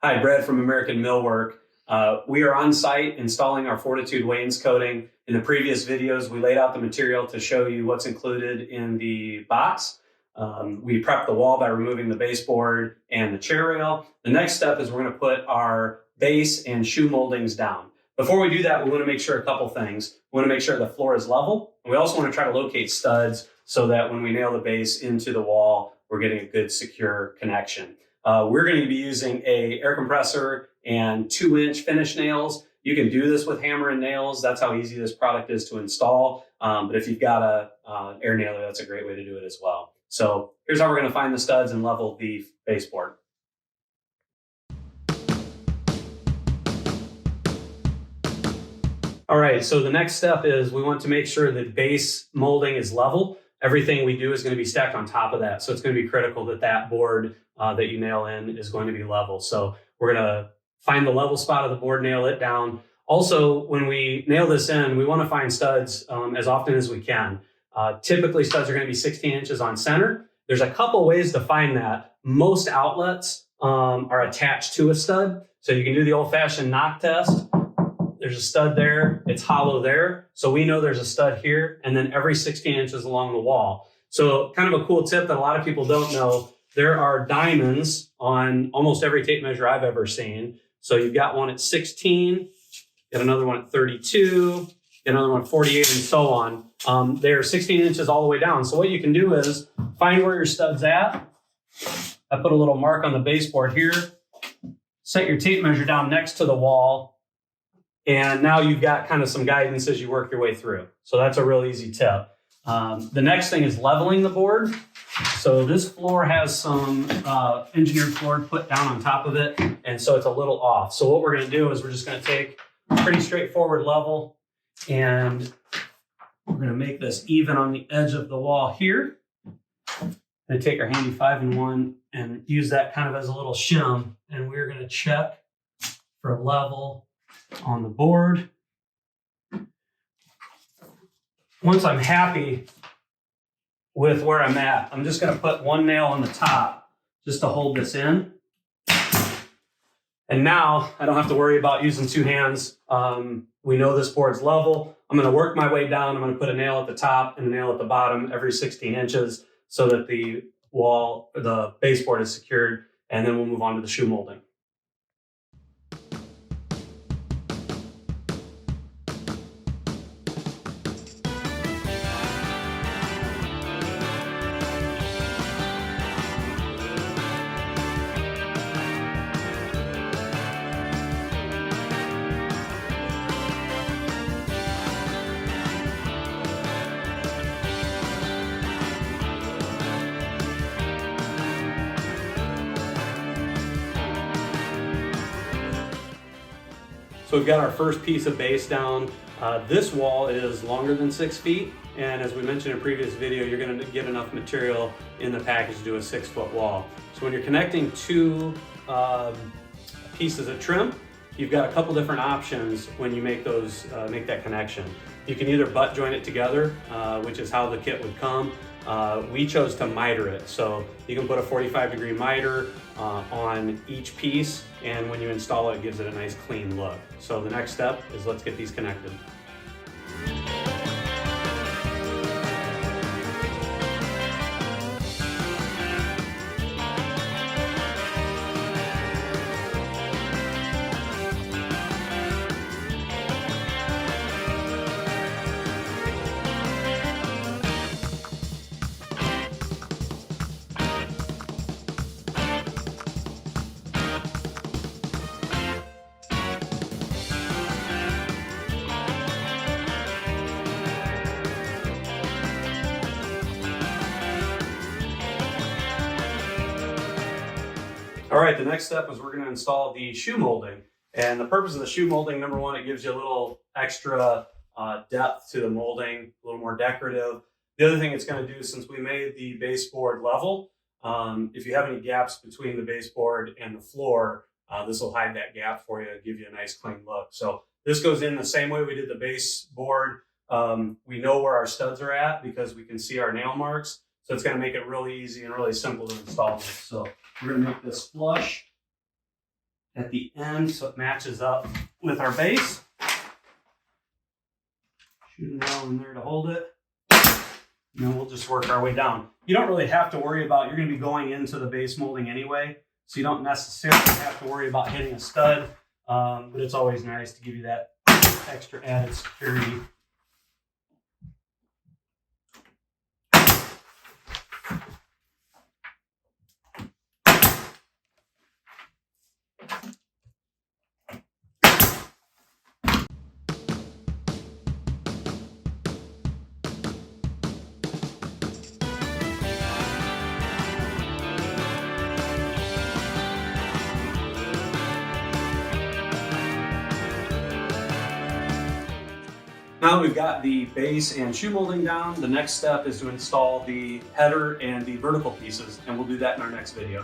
Hi, Brad from American Millwork. We are on site installing our Fortitude Wainscoting. In the previous videos, we laid out the material to show you what's included in the box. We prepped the wall by removing the baseboard and the chair rail. The next step is we're going to put our base and shoe moldings down. Before we do that, we want to make sure a couple things. We want to make sure the floor is level. And we also want to try to locate studs so that when we nail the base into the wall, we're getting a good secure connection. We're going to be using an air compressor and 2-inch finish nails. You can do this with hammer and nails. That's how easy this product is to install. But if you've got an air nailer, that's a great way to do it as well. So here's how we're going to find the studs and level the baseboard. All right, so the next step is we want to make sure that base molding is level. Everything we do is going to be stacked on top of that. So it's going to be critical that that board that you nail in is going to be level. So we're going to find the level spot of the board, nail it down. Also, when we nail this in, we want to find studs as often as we can. Typically, studs are going to be 16 inches on center. There's a couple ways to find that. Most outlets are attached to a stud. So you can do the old-fashioned knock test. There's a stud there, it's hollow there. So we know there's a stud here, and then every 16 inches along the wall. So kind of a cool tip that a lot of people don't know, there are diamonds on almost every tape measure I've ever seen. So you've got one at 16, got another one at 32, got another one at 48, and so on. They're 16 inches all the way down. So what you can do is find where your stud's at. I put a little mark on the baseboard here. Set your tape measure down next to the wall. And now you've got kind of some guidance as you work your way through. So that's a real easy tip. The next thing is leveling the board. So this floor has some engineered floor put down on top of it. And so it's a little off. So what we're going to do is we're just going to take a pretty straightforward level and we're going to make this even on the edge of the wall here. And take our handy 5-in-1 and use that kind of as a little shim. And we're going to check for level on the board. Once I'm happy with where I'm at, I'm just going to put one nail on the top just to hold this in. And now I don't have to worry about using two hands. We know this board's level. I'm going to work my way down. I'm going to put a nail at the top and a nail at the bottom every 16 inches so that the wall, the baseboard is secured, and then we'll move on to the shoe molding. So we've got our first piece of base down. This wall is longer than 6 feet. And as we mentioned in a previous video, you're gonna get enough material in the package to do a 6-foot wall. So when you're connecting two pieces of trim, you've got a couple different options when you make those, make that connection. You can either butt joint it together, which is how the kit would come. We chose to miter it. So you can put a 45-degree miter on each piece, and when you install it, it gives it a nice clean look. So the next step is let's get these connected. All right, the next step is we're going to install the shoe molding. And the purpose of the shoe molding, number one, it gives you a little extra depth to the molding, a little more decorative. The other thing it's going to do, since we made the baseboard level, if you have any gaps between the baseboard and the floor, this will hide that gap for you, give you a nice clean look. So this goes in the same way we did the baseboard. We know where our studs are at because we can see our nail marks. So it's going to make it really easy and really simple to install this. So we're going to make this flush. at the end so it matches up with our base. Shoot a nail in there to hold it. And then we'll just work our way down. You don't really have to worry about, you're going to be going into the base molding anyway, so you don't necessarily have to worry about hitting a stud, but it's always nice to give you that extra added security. Now that we've got the base and shoe molding down, the next step is to install the header and the vertical pieces, and we'll do that in our next video.